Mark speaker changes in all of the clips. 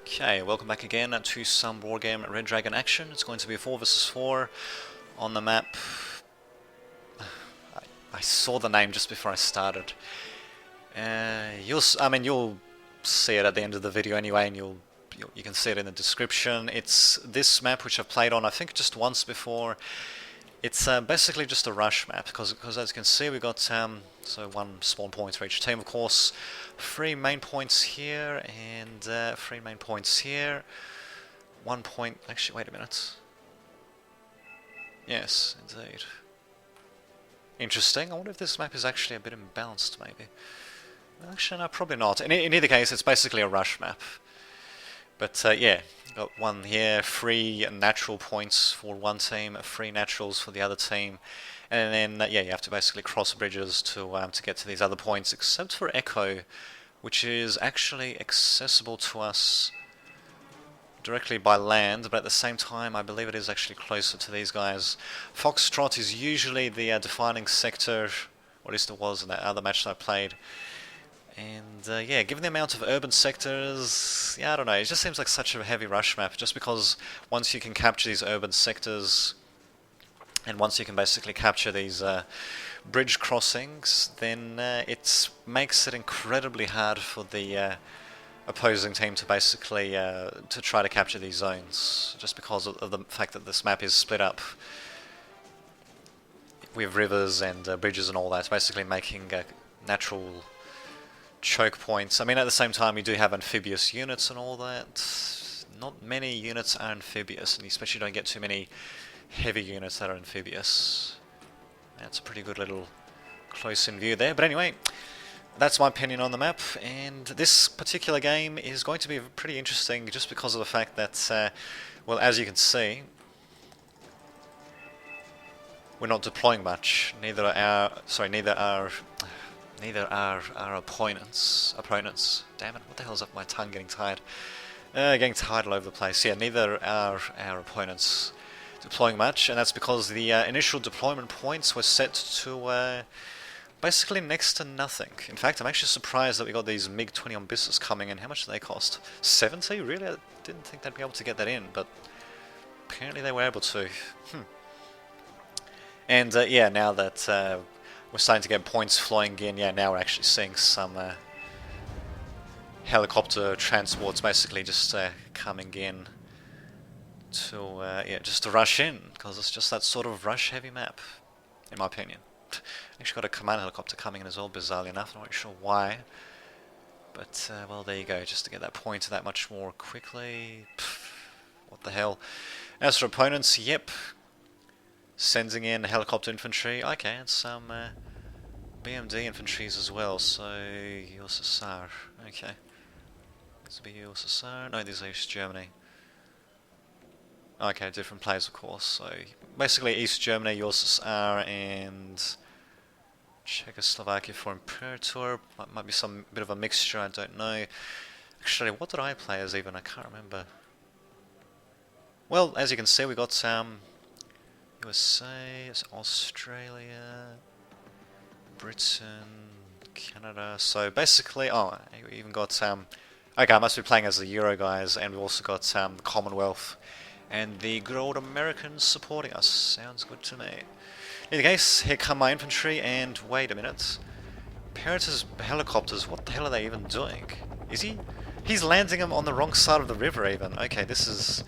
Speaker 1: Okay, welcome back again to some Wargame Red Dragon action. It's going to be a 4 versus 4 on the map. I saw the name just before I started. You'll see it at the end of the video anyway, and you can see it in the description. It's this map which I've played on, I think, just once before. It's basically just a rush map, because as you can see, we've got so one spawn point for each team, of course. 3 main points here, and 3 main points here. 1 point... Actually, wait a minute. Yes, indeed. Interesting. I wonder if this map is actually a bit imbalanced, maybe. Actually, no, probably not. In either case, it's basically a rush map. But yeah, got one here, 3 natural points for one team, 3 naturals for the other team, and then yeah, you have to basically cross bridges to get to these other points, except for Echo, which is actually accessible to us directly by land, but at the same time, I believe it is actually closer to these guys. Foxtrot is usually the defining sector, or at least it was in that other match that I played. And yeah, given the amount of urban sectors, yeah, I don't know, it just seems like such a heavy rush map, just because once you can capture these urban sectors, and once you can basically capture these bridge crossings, then it makes it incredibly hard for the opposing team to basically to try to capture these zones, just because of the fact that this map is split up with rivers and bridges and all that, basically making natural choke points. I mean, at the same time, you do have amphibious units and all that. Not many units are amphibious, and you especially don't get too many heavy units that are amphibious. That's a pretty good little close-in view there. But anyway, that's my opinion on the map, and this particular game is going to be pretty interesting just because of the fact that, well, as you can see, we're not deploying much. Neither are our opponents. Damn it, what the hell's up my tongue, getting tired? Getting tired all over the place. Yeah, neither are our opponents deploying much, and that's because the initial deployment points were set to basically next to nothing. In fact, I'm actually surprised that we got these MiG-20 Ambissus coming in. How much do they cost? 70? Really? I didn't think they'd be able to get that in, but apparently they were able to. And yeah, now that we're starting to get points flowing in, yeah, now we're actually seeing some helicopter transports basically just coming in to, yeah, just to rush in, because it's just that sort of rush-heavy map, in my opinion. Actually got a command helicopter coming in as well, bizarrely enough, not really sure why. But, well, there you go, just to get that point that much more quickly. Pff, what the hell. As for opponents, yep. Sending in helicopter infantry. Okay, and some BMD infantries as well, so USSR. Okay. This will be USSR. No, these are East Germany. Okay, different players, of course. So basically East Germany, USSR, and Czechoslovakia for Imperator. Might be some bit of a mixture, I don't know. Actually, what did I play as even? I can't remember. Well, as you can see, we got USA, Australia, Britain, Canada. So basically, oh, we even got okay, I must be playing as the Euro guys, and we've also got the Commonwealth and the good old Americans supporting us. Sounds good to me. In any case, here come my infantry, and wait a minute. Imperator's helicopters, what the hell are they even doing? Is he? He's landing them on the wrong side of the river even. Okay, this is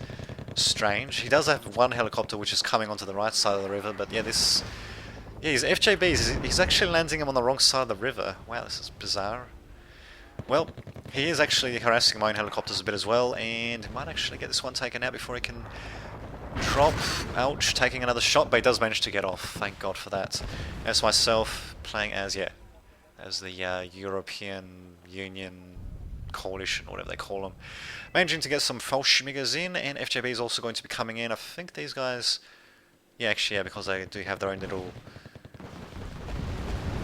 Speaker 1: strange. He does have one helicopter which is coming onto the right side of the river, but yeah, this... Yeah, his FJBs, he's actually landing them on the wrong side of the river. Wow, this is bizarre. Well, he is actually harassing my own helicopters a bit as well, and he might actually get this one taken out before he can drop. Ouch, taking another shot, but he does manage to get off. Thank God for that. As myself, playing as, yeah, as the European Union Coalition, or whatever they call them. Managing to get some Fallschirmjägers in, and FJB is also going to be coming in. I think these guys... Yeah, actually, yeah, because they do have their own little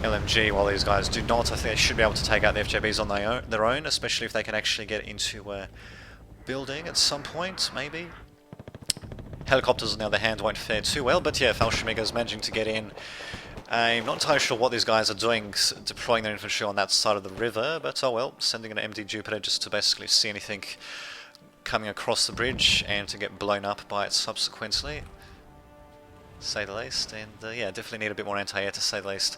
Speaker 1: LMG, while these guys do not. I think they should be able to take out the FJBs on their own, especially if they can actually get into a building at some point, maybe. Helicopters, on the other hand, won't fare too well, but yeah, Fallschirmjägers managing to get in. I'm not entirely sure what these guys are doing, deploying their infantry on that side of the river, but oh well, sending an MD Jupiter just to basically see anything coming across the bridge and to get blown up by it subsequently, say the least. And yeah, definitely need a bit more anti-air to say the least.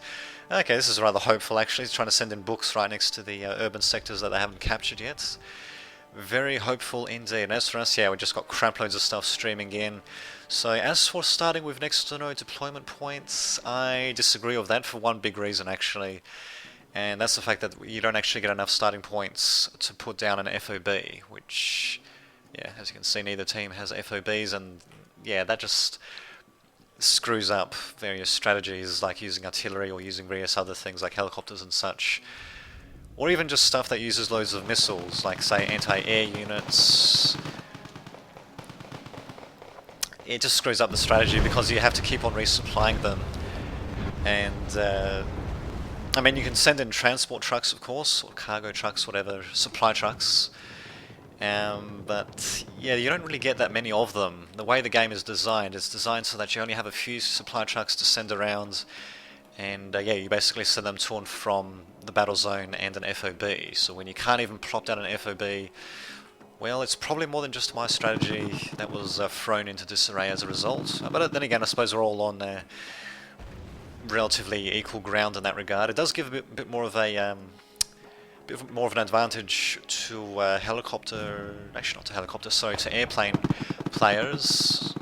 Speaker 1: Okay, this is rather hopeful actually. He's trying to send in books right next to the urban sectors that they haven't captured yet. Very hopeful indeed. And as for us, yeah, we just got crap loads of stuff streaming in. So as for starting with next to no deployment points, I disagree with that for one big reason actually. And that's the fact that you don't actually get enough starting points to put down an FOB, which, yeah, as you can see, neither team has FOBs, and yeah, that just screws up various strategies like using artillery or using various other things like helicopters and such. Or even just stuff that uses loads of missiles, like say anti-air units. It just screws up the strategy because you have to keep on resupplying them. And I mean, you can send in transport trucks, of course, or cargo trucks, whatever, supply trucks. But yeah, you don't really get that many of them. The way the game is designed, it's designed so that you only have a few supply trucks to send around. And yeah, you basically send them to and from the battle zone and an FOB. So when you can't even plop down an FOB, well, it's probably more than just my strategy that was thrown into disarray as a result. But then again, I suppose we're all on relatively equal ground in that regard. It does give a bit more of a bit more of an advantage to helicopter, actually not to helicopter, sorry, to airplane players,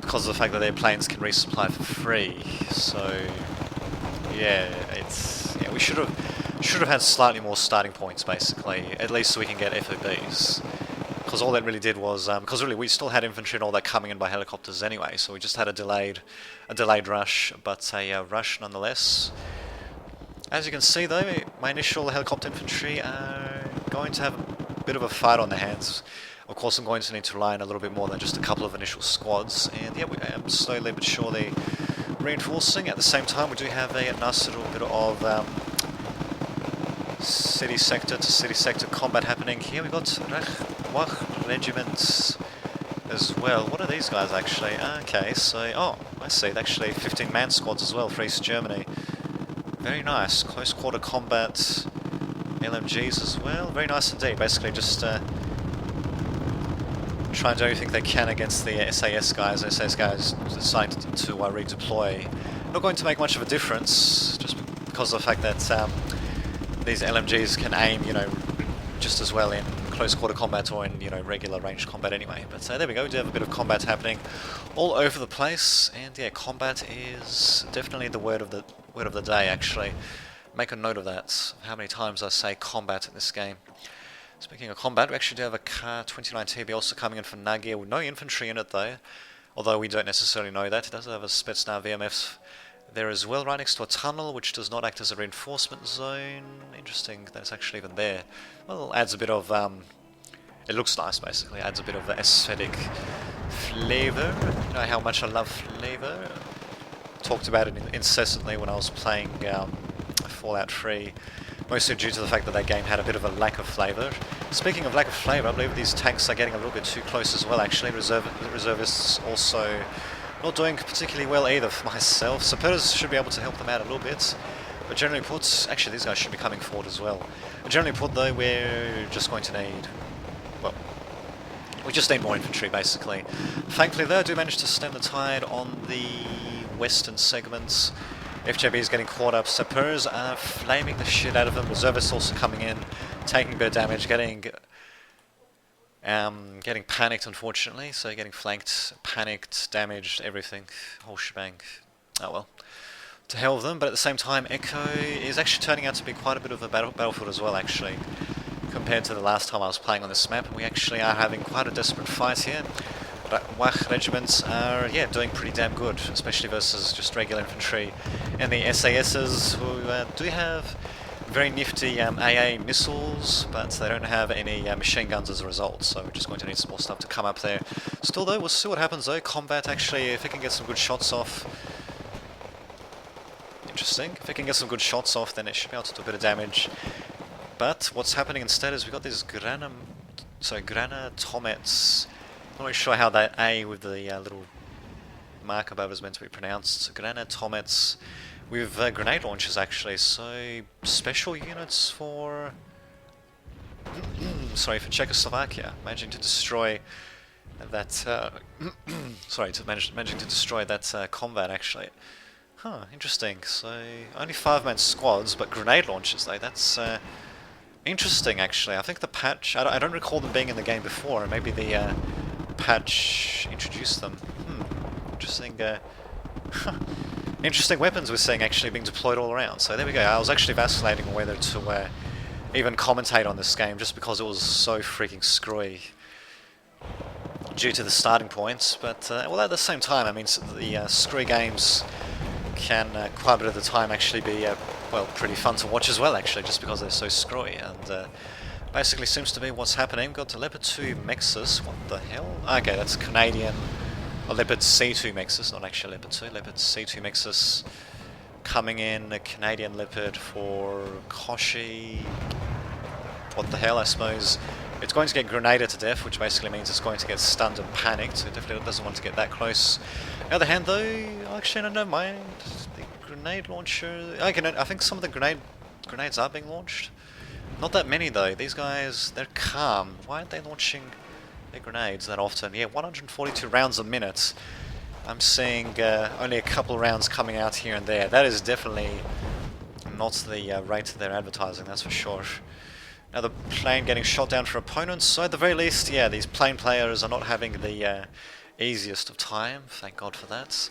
Speaker 1: because of the fact that their planes can resupply for free. So yeah, we should have had slightly more starting points basically, at least so we can get FOBs. Because all that really did was, because really we still had infantry and all that coming in by helicopters anyway, so we just had a delayed rush, but a rush nonetheless. As you can see though, my initial helicopter infantry are going to have a bit of a fight on their hands. Of course I'm going to need to rely on a little bit more than just a couple of initial squads, and yeah, we am slowly but surely reinforcing. At the same time we do have a nice little bit of city sector to city sector combat happening here. We've got Wach regiments as well. What are these guys actually? Okay, so, oh, I see, actually 15-man squads as well for East Germany. Very nice. Close quarter combat LMGs as well. Very nice indeed. Basically just try and do everything they can against the SAS guys. SAS guys decided to redeploy. Not going to make much of a difference, just because of the fact that these LMGs can aim, you know, just as well in close quarter combat or in, you know, regular ranged combat anyway. But there we go, we do have a bit of combat happening all over the place, and yeah, combat is definitely the word of the day actually. Make a note of that, how many times I say combat in this game. Speaking of combat, we actually do have a Kar-29 TB also coming in for Nagia with no infantry in it though, although we don't necessarily know that. It does have a Spetsnaz VMF there as well, right next to a tunnel which does not act as a reinforcement zone. Interesting that it's actually even there. Well, adds a bit of, it looks nice basically, adds a bit of aesthetic flavour. You know how much I love flavour. Talked about it incessantly when I was playing Fallout 3, mostly due to the fact that that game had a bit of a lack of flavour. Speaking of lack of flavour, I believe these tanks are getting a little bit too close as well actually. Reservists also not doing particularly well either for myself. Supporters should be able to help them out a little bit, but generally put, actually these guys should be coming forward as well. But generally put though, we're just going to need, well, we just need more infantry basically. Thankfully though, I do manage to stem the tide on the western segments. FJB is getting caught up, Sappers are flaming the shit out of them, reservists also coming in, taking a bit of damage, getting panicked unfortunately, so getting flanked, panicked, damaged, everything, whole shebang. Oh well, to hell with them. But at the same time, Echo is actually turning out to be quite a bit of a battlefield as well actually, compared to the last time I was playing on this map, and we actually are having quite a desperate fight here. But Wach regiments are, yeah, doing pretty damn good, especially versus just regular infantry. And the SASs, who do have very nifty AA missiles, but they don't have any machine guns as a result, so we're just going to need some more stuff to come up there. Still though, we'll see what happens though. Combat actually, if it can get some good shots off, interesting. If it can get some good shots off, then it should be able to do a bit of damage. But what's happening instead is we've got these Granatomets. Not really sure how that A with the little mark above is meant to be pronounced. Granatomets with grenade launchers actually, so special units for sorry, for Czechoslovakia, managing to destroy that, sorry, managing to destroy that combat actually. Huh, interesting. So, only 5-man squads, but grenade launchers though, that's interesting actually. I think the patch, I don't recall them being in the game before, maybe the patch introduced them. Interesting, interesting weapons we're seeing actually being deployed all around. So there we go, I was actually vacillating whether to even commentate on this game just because it was so freaking screwy due to the starting points, but well, at the same time, I mean, the screwy games can quite a bit of the time actually be well, pretty fun to watch as well actually, just because they're so screwy, and basically seems to be what's happening. Got the Leopard 2 Mexus, what the hell? Okay, that's Canadian, a Leopard C2 Mexus, not actually Leopard 2, Leopard C2 Mexus coming in, a Canadian Leopard for Koshi. What the hell, I suppose. It's going to get grenaded to death, which basically means it's going to get stunned and panicked, so it definitely doesn't want to get that close. On the other hand though, actually I don't mind the grenade launcher. I think some of the grenades are being launched. Not that many though, these guys, they're calm. Why aren't they launching their grenades that often? Yeah, 142 rounds a minute. I'm seeing only a couple rounds coming out here and there. That is definitely not the rate they're advertising, that's for sure. Another plane getting shot down for opponents, so at the very least, yeah, these plane players are not having the easiest of time, thank God for that.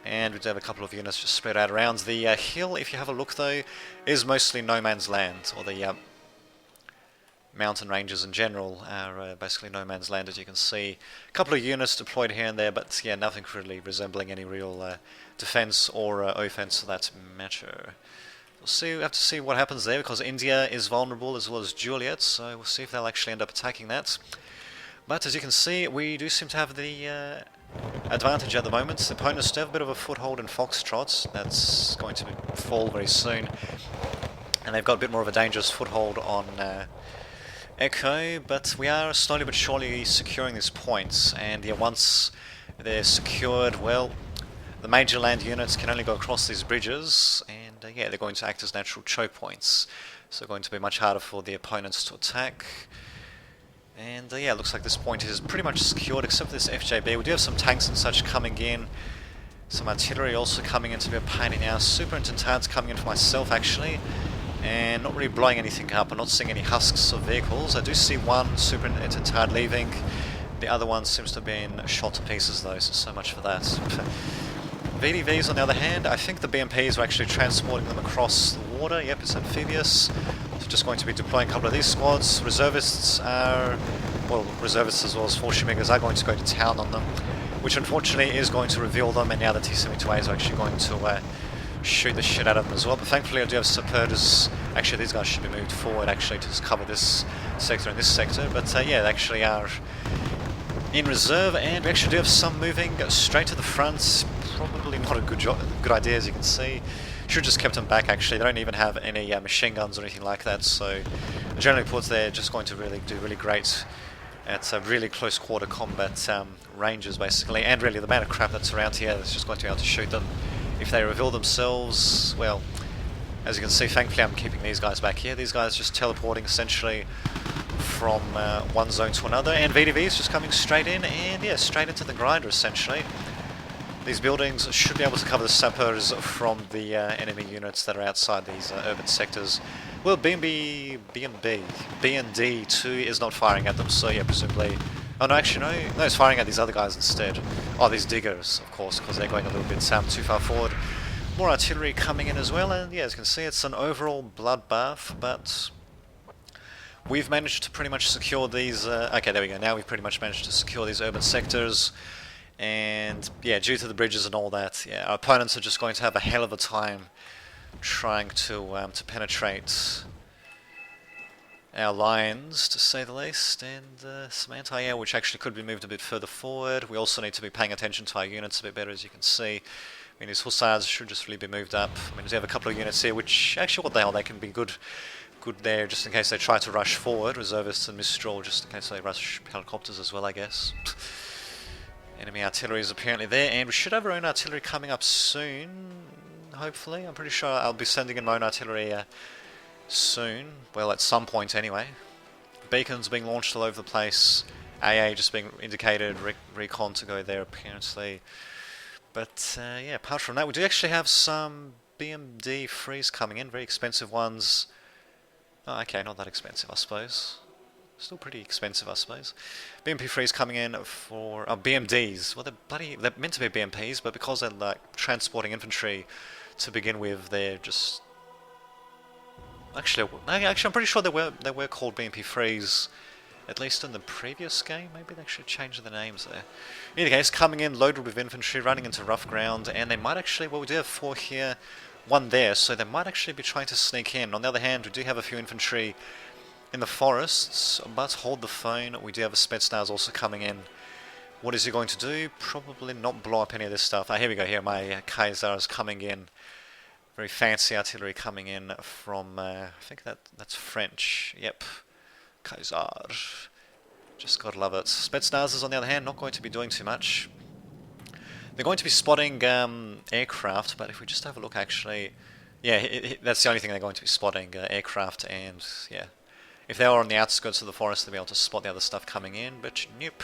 Speaker 1: And we do have a couple of units just spread out around. The hill, if you have a look though, is mostly no man's land, or the mountain ranges in general are basically no man's land, as you can see. A couple of units deployed here and there, but yeah, nothing really resembling any real defense or offense for that matter. We'll have to see what happens there, because India is vulnerable as well as Juliet, so we'll see if they'll actually end up attacking that. But as you can see, we do seem to have the advantage at the moment. The opponents do have a bit of a foothold in Foxtrot. That's going to fall very soon. And they've got a bit more of a dangerous foothold on Echo, but we are slowly but surely securing these points. And yeah, once they're secured, well, the major land units can only go across these bridges, and yeah, they're going to act as natural choke points. So going to be much harder for the opponents to attack. And yeah, looks like this point is pretty much secured, except for this FJB. We do have some tanks and such coming in. Some artillery also coming in to be a pain in the ass. Superintendent's coming in for myself, actually. And not really blowing anything up. I'm not seeing any husks of vehicles. I do see one Superintendent leaving. The other one seems to have been shot to pieces, though, so much for that. VDVs, on the other hand, I think the BMPs are actually transporting them across the water. Yep, it's amphibious. So just going to be deploying a couple of these squads. Reservists are, well, reservists as well as 4-Shimigers are going to go to town on them, which unfortunately is going to reveal them, and now the T-72As are actually going to shoot the shit out of them as well. But thankfully I do have supporters. Actually, these guys should be moved forward actually to cover this sector and this sector. But yeah, they actually are in reserve, and we actually do have some moving straight to the front. Probably not a good idea, as you can see. Should have just kept them back actually. They don't even have any machine guns or anything like that, so the general reports they're just going to do really great at really close quarter combat ranges basically, and really the amount of crap that's around here that's just going to be able to shoot them if they reveal themselves. Well, as you can see, thankfully I'm keeping these guys back here. These guys just teleporting essentially from one zone to another, and VDV's just coming straight in, and yeah, straight into the grinder essentially. These buildings should be able to cover the sappers from the enemy units that are outside these urban sectors. Well, B&D 2 is not firing at them, so yeah, presumably... Oh no, actually no, it's firing at these other guys instead. Oh, these diggers, of course, because they're going a little bit too far forward. More artillery coming in as well, and yeah, as you can see, it's an overall bloodbath, but... we've managed to pretty much secure these... okay, there we go, now we've pretty much managed to secure these urban sectors. And yeah, due to the bridges and all that, yeah, our opponents are just going to have a hell of a time trying to penetrate our lines, to say the least. And some anti-air, which actually could be moved a bit further forward. We also need to be paying attention to our units a bit better, as you can see. I mean, these hussars should just really be moved up. I mean, we have a couple of units here, which actually, what the hell, they can be good there, just in case they try to rush forward. Reservists and Mistral, just in case they rush helicopters as well, I guess. Enemy artillery is apparently there, and we should have our own artillery coming up soon, hopefully. I'm pretty sure I'll be sending in my own artillery soon. Well, at some point anyway. beacons being launched all over the place. AA just being indicated, recon to go there apparently. But yeah, apart from that, we do actually have some BMD frees coming in, very expensive ones. Oh, okay, not that expensive, I suppose. Still pretty expensive, I suppose. BMP frees coming in for BMDs. Well, they're meant to be BMPs, but because they're like transporting infantry to begin with, they're just actually I'm pretty sure they were called BMP frees. At least in the previous game, maybe they should change the names there. In any case, coming in loaded with infantry, running into rough ground, and they might actually, well, we do have 4 here, 1 there, so they might actually be trying to sneak in. On the other hand, we do have a few infantry in the forests, but hold the phone, we do have a Spetsnaz also coming in. What is he going to do? Probably not blow up any of this stuff. Here we go, here my Kaiser is coming in. Very fancy artillery coming in from, I think that's French, yep. Kaiser. Just gotta love it. Spetsnazers, on the other hand, not going to be doing too much. They're going to be spotting aircraft, but if we just have a look, actually, yeah, that's the only thing they're going to be spotting, aircraft, and yeah, if they are on the outskirts of the forest, they'll be able to spot the other stuff coming in, but nope.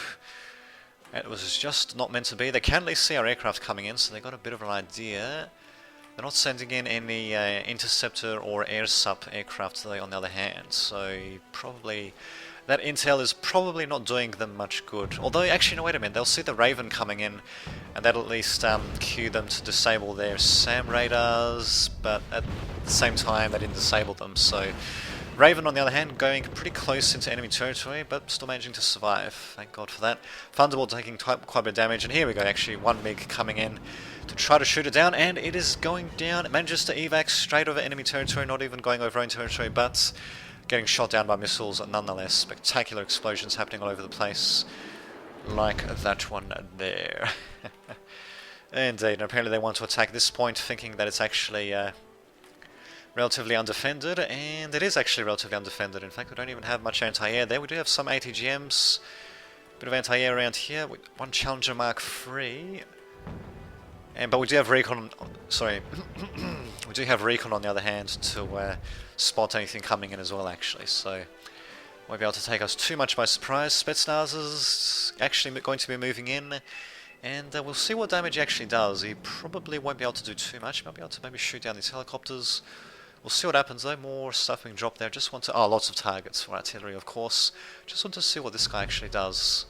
Speaker 1: It was just not meant to be. They can at least see our aircraft coming in, so they got a bit of an idea. They're not sending in any interceptor or air sup aircraft on the other hand, so probably that intel is probably not doing them much good. Although, actually, no, wait a minute, they'll see the Raven coming in, and that'll at least cue them to disable their SAM radars, but at the same time, they didn't disable them, so Raven, on the other hand, going pretty close into enemy territory, but still managing to survive. Thank God for that. Thunderbolt taking quite a bit of damage, and here we go, actually, 1 MiG coming in to try to shoot it down, and it is going down. It manages to evac straight over enemy territory, not even going over own territory, but getting shot down by missiles nonetheless. Spectacular explosions happening all over the place, like that one there. Indeed, and apparently they want to attack this point, thinking that it's actually relatively undefended, and it is actually relatively undefended. In fact, we don't even have much anti-air there. We do have some ATGMs, bit of anti-air around here. 1 Challenger Mark III, but we do have recon. Sorry, we do have recon on the other hand to spot anything coming in as well. Actually, so won't be able to take us too much by surprise. Spetsnaz is actually going to be moving in, and we'll see what damage he actually does. He probably won't be able to do too much. He might be able to maybe shoot down these helicopters. We'll see what happens though. More stuff being dropped there. Just want to... oh, lots of targets for artillery, of course. Just want to see what this guy actually does.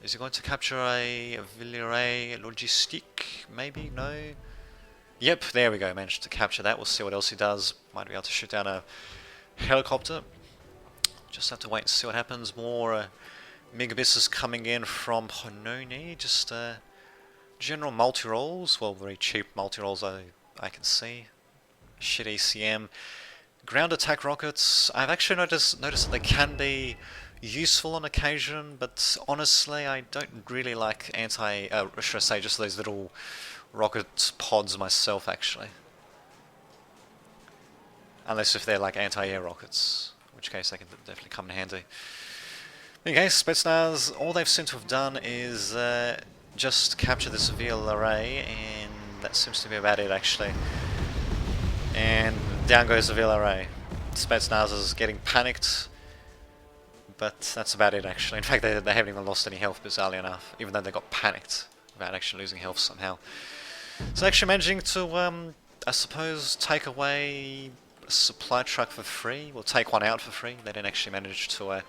Speaker 1: Is he going to capture a Villeray Logistique? Maybe? No? Yep, there we go. Managed to capture that. We'll see what else he does. Might be able to shoot down a helicopter. Just have to wait and see what happens. More megabisses coming in from Hononi. Just general multi-rolls. Well, very cheap multi-rolls I can see. Shit ECM. Ground attack rockets. I've actually noticed that they can be useful on occasion, but honestly I don't really like should I say just those little rocket pods myself actually. Unless if they're like anti-air rockets, in which case they can definitely come in handy. In any case, Spetsnaz, all they've seemed to have done is just capture this VLRA, and that seems to be about it actually. And down goes the VLRA. Spetsnaz is getting panicked, but that's about it actually. In fact, they haven't even lost any health, bizarrely enough, even though they got panicked about actually losing health somehow. So actually managing to, I suppose, take away a supply truck for free. We'll take one out for free. They didn't actually manage to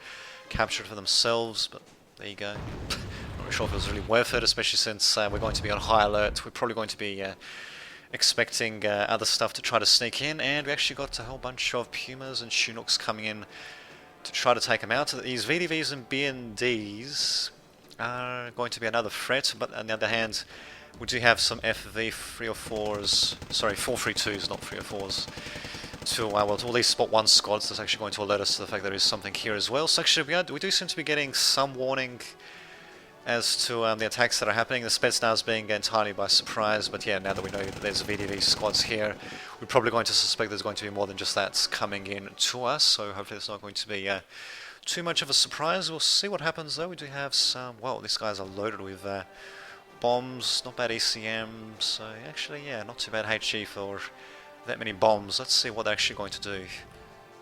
Speaker 1: capture it for themselves, but there you go. Not sure if it was really worth it, especially since we're going to be on high alert. We're probably going to be expecting other stuff to try to sneak in, and we actually got a whole bunch of Pumas and Chinooks coming in to try to take them out. These VDVs and BNDs are going to be another threat, but on the other hand, we do have some FV 304s, sorry, 432s, not 304s, to, well, to at least spot 1 squad, so that's actually going to alert us to the fact that there is something here as well. So actually, we do seem to be getting some warning as to the attacks that are happening. The Spetsnaz being entirely by surprise, but yeah, now that we know that there's VDV squads here, we're probably going to suspect there's going to be more than just that coming in to us, so hopefully it's not going to be too much of a surprise. We'll see what happens though. We do have some, well, these guys are loaded with bombs, not bad ECM, so actually, yeah, not too bad HE for that many bombs. Let's see what they're actually going to do.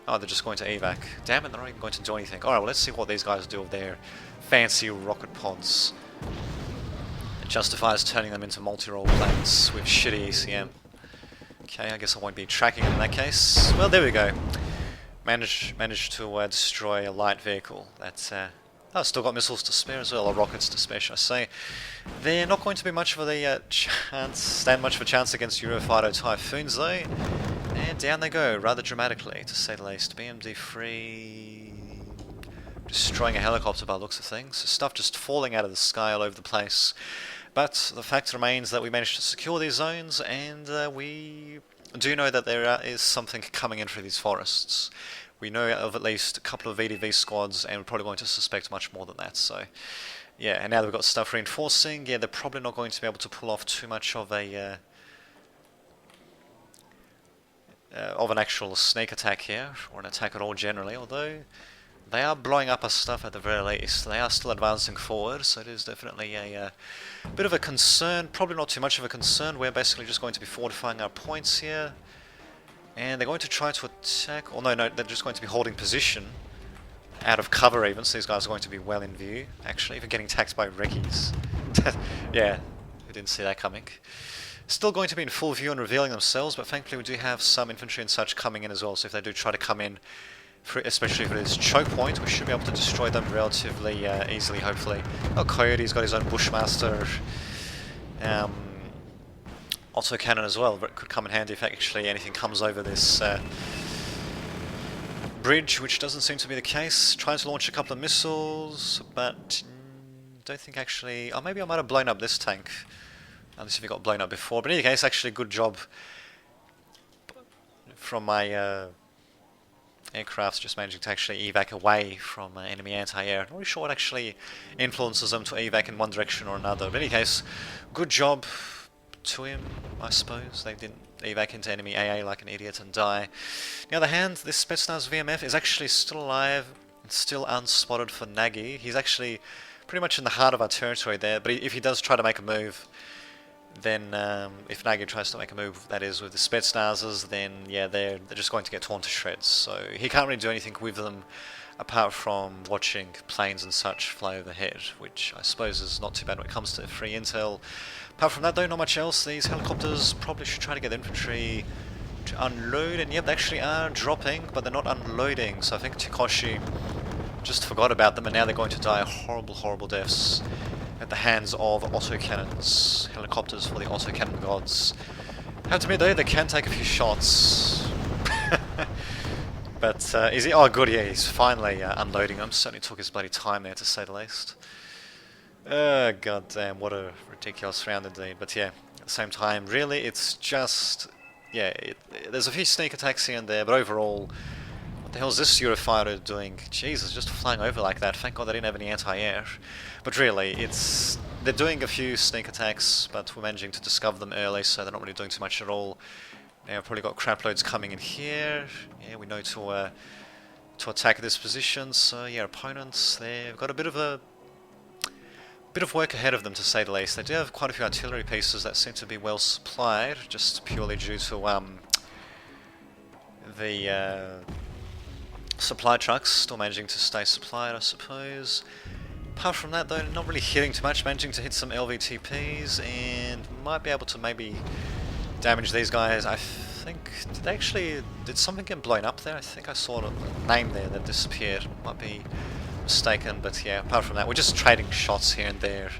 Speaker 1: Oh, they're just going to evac. Damn it, they're not even going to do anything. Alright, well, let's see what these guys do with their fancy rocket pods. It justifies turning them into multi-role planes with shitty ECM. Okay, I guess I won't be tracking it in that case. Well, there we go. Managed to destroy a light vehicle. That's oh, still got missiles to spare as well, or rockets to spare, should I say. They're not going to be much of a stand much of a chance against Eurofighter Typhoons though. And down they go, rather dramatically, to say the least. BMD free, destroying a helicopter by the looks of things. So stuff just falling out of the sky all over the place. But the fact remains that we managed to secure these zones, and we do know that there is something coming in through these forests. We know of at least a couple of VDV squads, and we're probably going to suspect much more than that. So, yeah, and now that we've got stuff reinforcing, yeah, they're probably not going to be able to pull off too much of a of an actual sneak attack here, or an attack at all generally, although they are blowing up our stuff at the very least. They are still advancing forward, so it is definitely a bit of a concern, probably not too much of a concern. We're basically just going to be fortifying our points here, and they're going to try to attack, or no, they're just going to be holding position, out of cover even, so these guys are going to be well in view, actually, even getting attacked by Reckies. Yeah, we didn't see that coming. Still going to be in full view and revealing themselves, but thankfully we do have some infantry and such coming in as well, so if they do try to come in, especially if it is choke point, we should be able to destroy them relatively easily, hopefully. Oh, Coyote's got his own Bushmaster autocannon as well, but it could come in handy if actually anything comes over this bridge, which doesn't seem to be the case. Trying to launch a couple of missiles, but don't think actually... Oh, maybe I might have blown up this tank. Unless if it got blown up before. But in any case, actually good job from my aircrafts just managing to actually evac away from enemy anti-air. Not really sure what actually influences them to evac in one direction or another. But in any case, good job to him, I suppose. They didn't evac into enemy AA like an idiot and die. On the other hand, this Spetsnaz VMF is actually still alive and still unspotted for Nagy. He's actually pretty much in the heart of our territory there, but if he does try to make a move, then if Nagy tries to make a move, that is, with the Spetsnazers, then yeah, they're just going to get torn to shreds. So he can't really do anything with them apart from watching planes and such fly overhead, which I suppose is not too bad when it comes to free intel. Apart from that though, not much else. These helicopters probably should try to get the infantry to unload, and yep, they actually are dropping, but they're not unloading, so I think Tikoshi just forgot about them, and now they're going to die horrible, horrible deaths at the hands of autocannons. Helicopters for the autocannon gods. I have to admit though, they can take a few shots. But is he? Oh good, yeah, he's finally unloading them. Certainly took his bloody time there, to say the least. God damn, what a ridiculous round indeed. But yeah, at the same time, really, it's just... Yeah, there's a few sneak attacks here and there, but overall, what the hell is this Eurofighter doing? Jesus, just flying over like that. Thank God they didn't have any anti-air. But really, they're doing a few sneak attacks, but we're managing to discover them early, so they're not really doing too much at all. Now we've probably got crap loads coming in here. Yeah, we know to attack this position. So yeah, opponents, they've got a bit of work ahead of them, to say the least. They do have quite a few artillery pieces that seem to be well supplied, just purely due to the supply trucks still managing to stay supplied, I suppose. Apart from that though, not really hitting too much, managing to hit some LVTPs, and might be able to maybe damage these guys. I think, did something get blown up there? I think I saw a name there that disappeared. Might be mistaken, but yeah, apart from that, we're just trading shots here and there.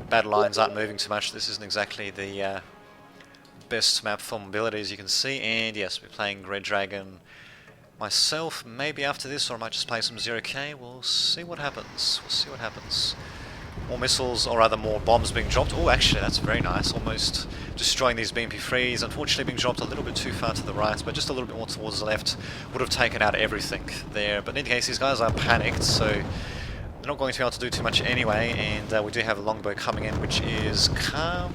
Speaker 1: Battle lines aren't moving too much. This isn't exactly the best map for mobility, as you can see, and yes, we're playing Red Dragon myself. Maybe after this, or I might just play some 0K. We'll see what happens. We'll see what happens. More missiles, or rather more bombs being dropped. Oh, actually, that's very nice. Almost destroying these BMP-3s. Unfortunately, being dropped a little bit too far to the right, but just a little bit more towards the left would have taken out everything there. But in any case, these guys are panicked, so they're not going to be able to do too much anyway. And we do have a longbow coming in, which is calm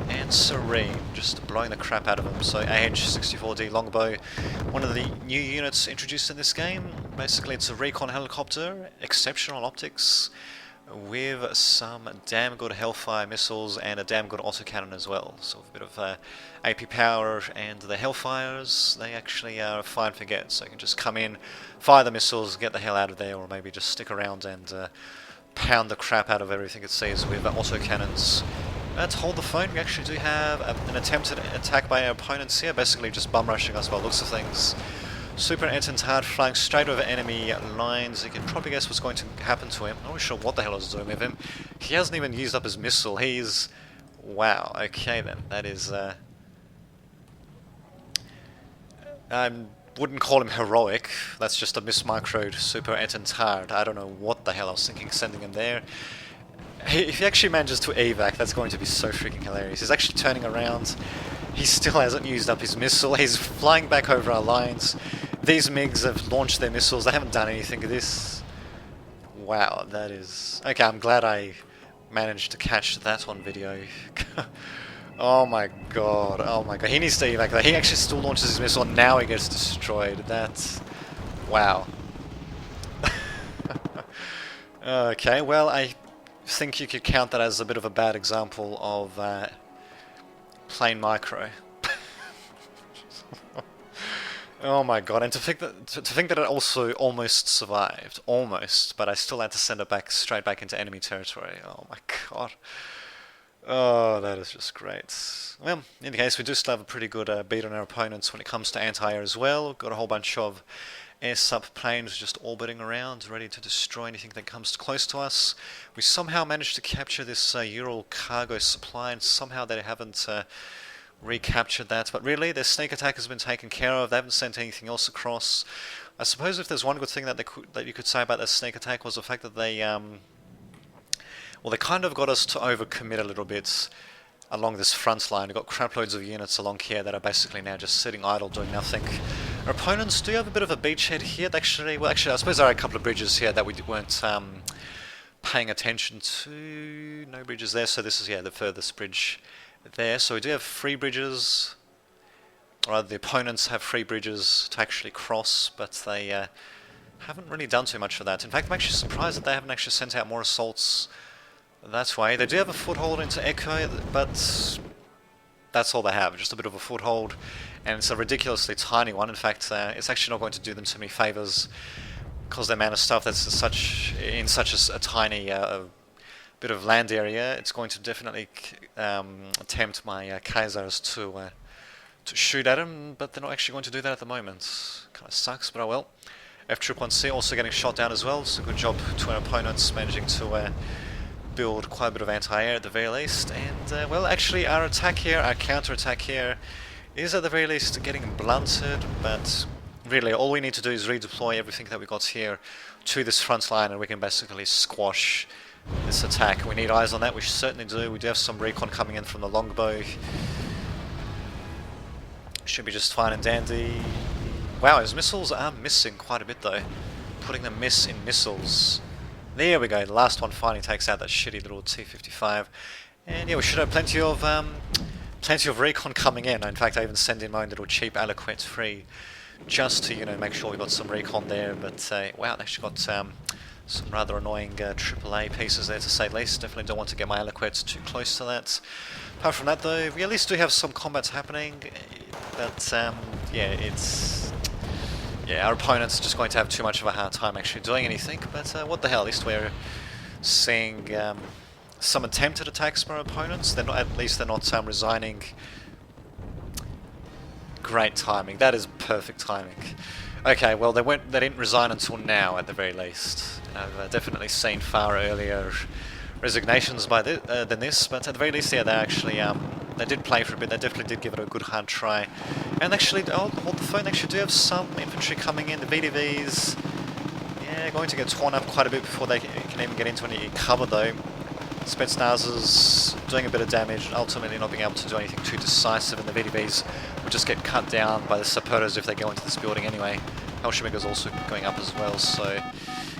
Speaker 1: and serene, just blowing the crap out of them. So AH-64D longbow, one of the new units introduced in this game. Basically, it's a recon helicopter, exceptional optics. with some damn good Hellfire missiles and a damn good autocannon as well. So a bit of AP power, and the Hellfires, they actually are fine for get, so you can just come in, fire the missiles, get the hell out of there, or maybe just stick around and pound the crap out of everything it sees with autocannons. To hold the phone, we actually do have an attempted attack by our opponents here, basically just bum rushing us by the looks of things. Super Ententard flying straight over enemy lines. You can probably guess what's going to happen to him. I'm not really sure what the hell I was doing with him. He hasn't even used up his missile. He's... wow, okay then. That is... I wouldn't call him heroic. That's just a mismicroed Super Ententard. I don't know what the hell I was thinking sending him there. If he actually manages to evac, that's going to be so freaking hilarious. He's actually turning around. He still hasn't used up his missile. He's flying back over our lines. These MiGs have launched their missiles. They haven't done anything to this. Wow, that is... okay, I'm glad I managed to catch that on video. Oh my god, oh my god. He needs to evac that. He actually still launches his missile, and now he gets destroyed. That's... wow. Okay, well, I think you could count that as a bit of a bad example of plain micro. Oh my god, and to think that it also almost survived. Almost, but I still had to send it back straight back into enemy territory. Oh my god. Oh, that is just great. Well, in any case, we do still have a pretty good beat on our opponents when it comes to anti-air as well. We've got a whole bunch of air sub-planes just orbiting around, ready to destroy anything that comes close to us. We somehow managed to capture this Ural cargo supply, and somehow they haven't recaptured that. But really, their sneak attack has been taken care of. They haven't sent anything else across. I suppose if there's one good thing that you could say about their sneak attack was the fact that they well, they kind of got us to overcommit a little bit along this front line. We've got crap loads of units along here that are basically now just sitting idle doing nothing. Our opponents do have a bit of a beachhead here. Actually, well, I suppose there are a couple of bridges here that we weren't paying attention to. No bridges there, so this is, yeah, the furthest bridge there. So we do have 3 bridges, or rather the opponents have 3 bridges to actually cross, but they haven't really done too much for that. In fact, I'm actually surprised that they haven't actually sent out more assaults that way. They do have a foothold into Echo, but that's all they have, just a bit of a foothold, and it's a ridiculously tiny one. In fact, it's actually not going to do them too many favours, because the amount of stuff that's in such a tiny bit of land area. It's going to definitely tempt my Kaisers to shoot at them, but they're not actually going to do that at the moment. Kind of sucks, but oh well. F-1C also getting shot down as well, so good job to our opponents managing to build quite a bit of anti-air at the very least. And well, actually our attack here, our counter-attack here, is at the very least getting blunted, but really all we need to do is redeploy everything that we got here to this front line, and we can basically squash this attack. We need eyes on that, we certainly do. We do have some recon coming in from the longbow. Should be just fine and dandy. Wow, his missiles are missing quite a bit though. Putting the miss in missiles. There we go, the last one finally takes out that shitty little T-55. And yeah, we should have plenty of recon coming in. In fact, I even send in my own little cheap Aliquette free just to, you know, make sure we got some recon there. But wow, they actually got some rather annoying AAA pieces there, to say the least. Definitely don't want to get my Aliquettes too close to that. Apart from that though, we at least do have some combats happening. But yeah, yeah, our opponents are just going to have too much of a hard time actually doing anything, but what the hell, at least we're seeing some attempted attacks from our opponents. They're not, at least they're not resigning. Great timing, that is perfect timing. Okay, well they didn't resign until now at the very least. I've definitely seen far earlier resignations by than this, but at the very least, yeah, they actually they did play for a bit. They definitely did give it a good hard try, and actually, hold the phone. They actually do have some infantry coming in. The VDVs, yeah, going to get torn up quite a bit before they can even get into any cover though. Spetsnaz's doing a bit of damage, and ultimately not being able to do anything too decisive, and the VDVs will just get cut down by the supporters if they go into this building anyway. Hellshemiga's also going up as well, so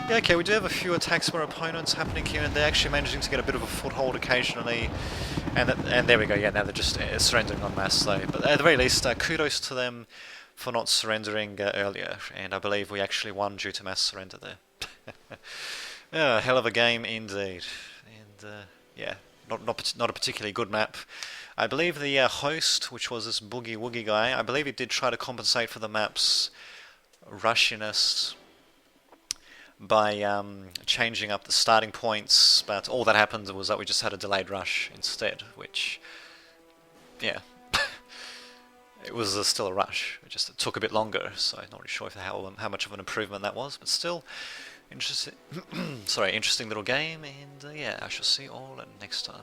Speaker 1: yeah, okay, we do have a few attacks from our opponents happening here, and they're actually managing to get a bit of a foothold occasionally, and there we go, yeah, now they're just surrendering en masse though. But at the very least, kudos to them for not surrendering earlier, and I believe we actually won due to mass surrender there. Yeah, hell of a game indeed. And yeah, not a particularly good map. I believe the host, which was this Boogie Woogie guy, I believe he did try to compensate for the map's rushiness by changing up the starting points, but all that happened was that we just had a delayed rush instead, which, yeah, it was still a rush. It took a bit longer, so not really sure how much of an improvement that was, but still, interesting. Sorry, interesting little game, and yeah, I shall see you all next time.